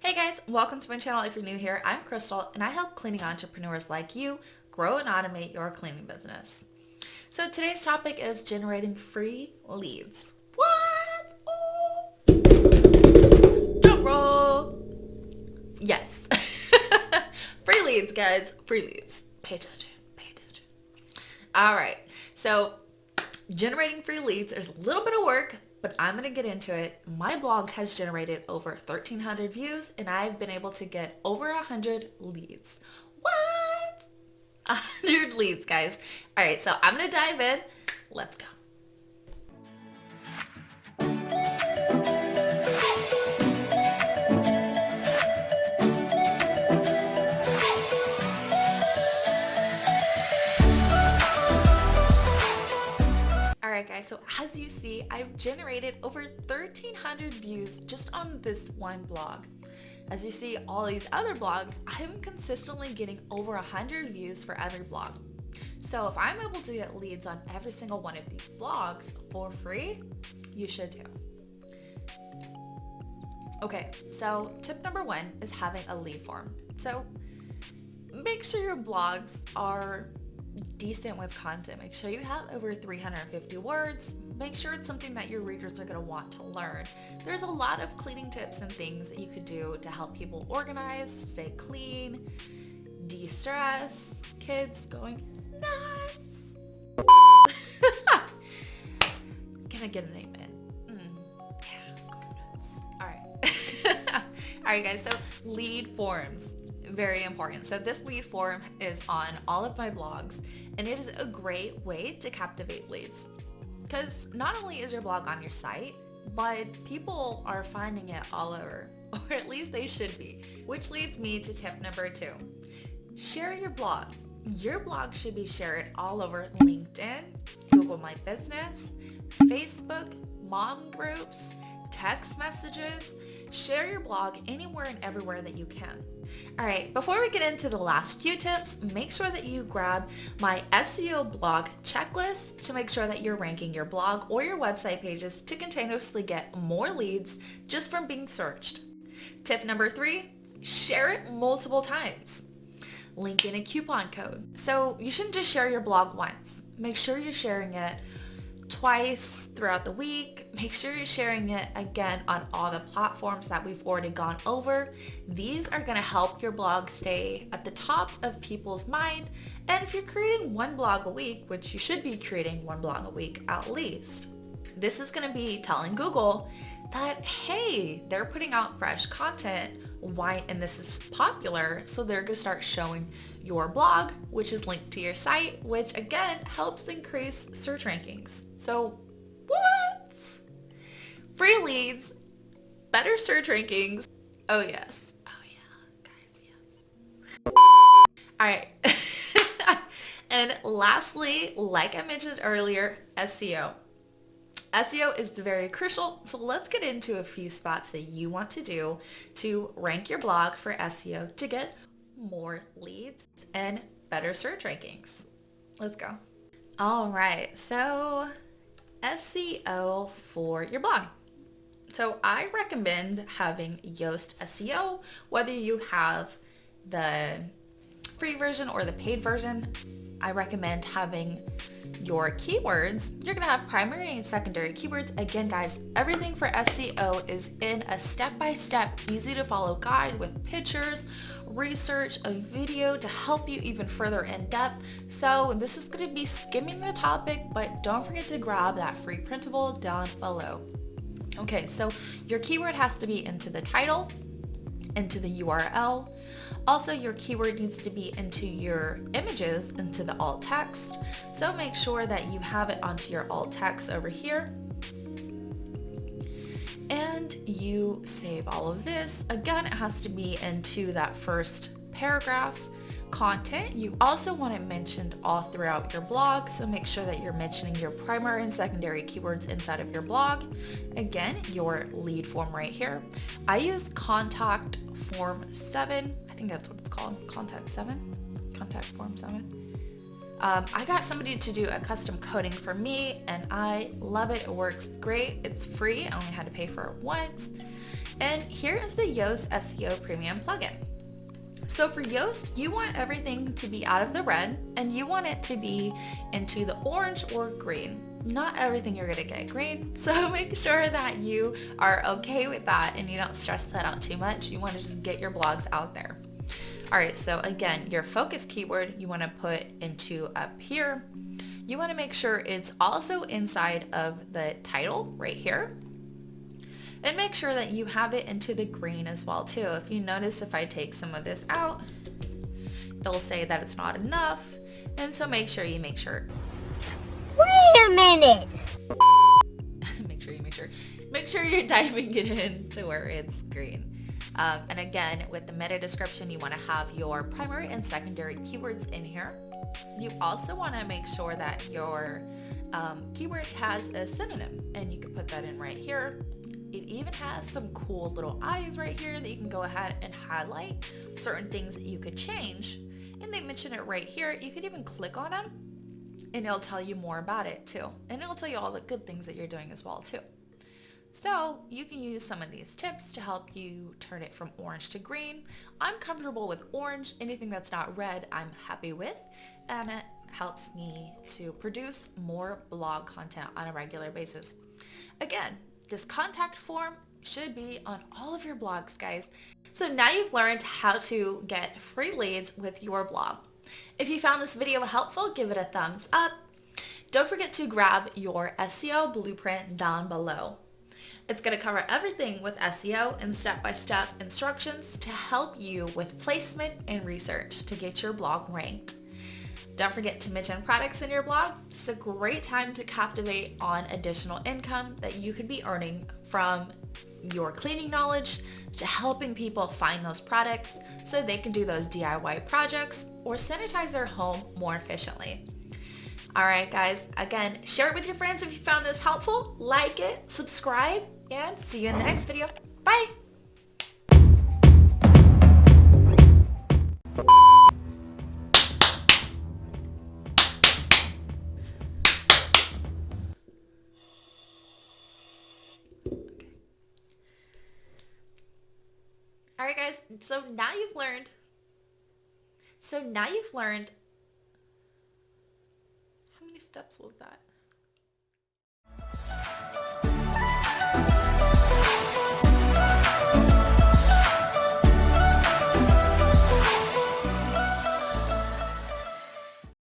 Hey guys, welcome to my channel. If you're new here, I'm Crystal and I help cleaning entrepreneurs like you grow and automate your cleaning business. So today's topic is generating free leads. What? Oh. Drum roll. Yes. Free leads, guys. Free leads. Pay attention. Pay attention. All right. So generating free leads, there's a little bit of work, but I'm going to get into it. My blog has generated over 1,300 views and I've been able to get over 100 leads. What? 100 leads, guys. All right, so I'm going to dive in. Let's go. Alright guys, so as you see, I've generated over 1,300 views just on this one blog. As you see, all these other blogs, I'm consistently getting over 100 views for every blog. So if I'm able to get leads on every single one of these blogs for free, you should too. Okay, so tip number one is having a lead form. So make sure your blogs are decent with content. Make sure you have over 350 words. Make sure it's something that your readers are going to want to learn. There's a lot of cleaning tips and things that you could do to help people organize, stay clean, de-stress, kids going nuts. Can I get an amen? Yeah, going nuts. All right. All right, guys. So lead forms. Very important. So this lead form is on all of my blogs and it is a great way to captivate leads because not only is your blog on your site, but people are finding it all over, or at least they should be, which leads me to tip number two. Share your blog. Your blog should be shared all over LinkedIn, Google My Business, Facebook, mom groups, text messages. Share your blog anywhere and everywhere that you can. All right, before we get into the last few tips, make sure that you grab my SEO blog checklist to make sure that you're ranking your blog or your website pages to continuously get more leads just from being searched. Tip number three, share it multiple times. Link in a coupon code. So you shouldn't just share your blog once. Make sure you're sharing it twice throughout the week. Make sure you're sharing it again on all the platforms that we've already gone over. These are going to help your blog stay at the top of people's mind. And if you're creating one blog a week, which you should be creating one blog a week at least, this is going to be telling Google that, hey, they're putting out fresh content. Why? And this is popular. So they're going to start showing your blog, which is linked to your site, which again helps increase search rankings. So what? Free leads, better search rankings. Oh yes. Oh yeah, guys, yes. All right. And lastly, like I mentioned earlier, SEO. SEO is very crucial, so let's get into a few spots that you want to do to rank your blog for SEO to get more leads and better search rankings. Let's go. All right, so SEO for your blog. So I recommend having Yoast SEO, whether you have the free version or the paid version. I recommend having your keywords. You're going to have primary and secondary keywords. Again, guys, everything for SEO is in a step-by-step, easy to follow guide with pictures, research, a video to help you even further in depth. So this is going to be skimming the topic, but don't forget to grab that free printable down below. Okay, so your keyword has to be into the title, into the URL. Also, your keyword needs to be into your images, into the alt text. So make sure that you have it onto your alt text over here. And you save all of this. Again, it has to be into that first paragraph. Content, you also want it mentioned all throughout your blog, so make sure that you're mentioning your primary and secondary keywords inside of your blog. Again, your lead form right here. I use contact form 7. I think that's what it's called. Contact form 7. I got somebody to do a custom coding for me and I love it. It works great. It's free. I only had to pay for it once. And here is the Yoast SEO Premium plugin. So for Yoast, you want everything to be out of the red and you want it to be into the orange or green. Not everything you're gonna get green, so make sure that you are okay with that and you don't stress that out too much. You want to just get your blogs out there. All right, so again, your focus keyword you want to put into up here. You want to make sure it's also inside of the title right here. And make sure that you have it into the green as well too. If you notice, if I take some of this out, it'll say that it's not enough. And so make sure. Wait a minute. Make sure you're typing it in to where it's green. And again, with the meta description, you want to have your primary and secondary keywords in here. You also want to make sure that your keyword has a synonym, and you can put that in right here. It even has some cool little eyes right here that you can go ahead and highlight certain things that you could change. And they mention it right here. You could even click on them and it'll tell you more about it too. And it'll tell you all the good things that you're doing as well too. So you can use some of these tips to help you turn it from orange to green. I'm comfortable with orange. Anything that's not red, I'm happy with. And it helps me to produce more blog content on a regular basis. Again, this contact form should be on all of your blogs, guys. So now you've learned how to get free leads with your blog. If you found this video helpful, give it a thumbs up. Don't forget to grab your SEO blueprint down below. It's going to cover everything with SEO and step-by-step instructions to help you with placement and research to get your blog ranked. Don't forget to mention products in your blog. It's a great time to captivate on additional income that you could be earning from your cleaning knowledge to helping people find those products so they can do those DIY projects or sanitize their home more efficiently. All right, guys, again, share it with your friends if you found this helpful, like it, subscribe, and see you in the next video. Bye. All right, guys, so now you've learned, how many steps was that?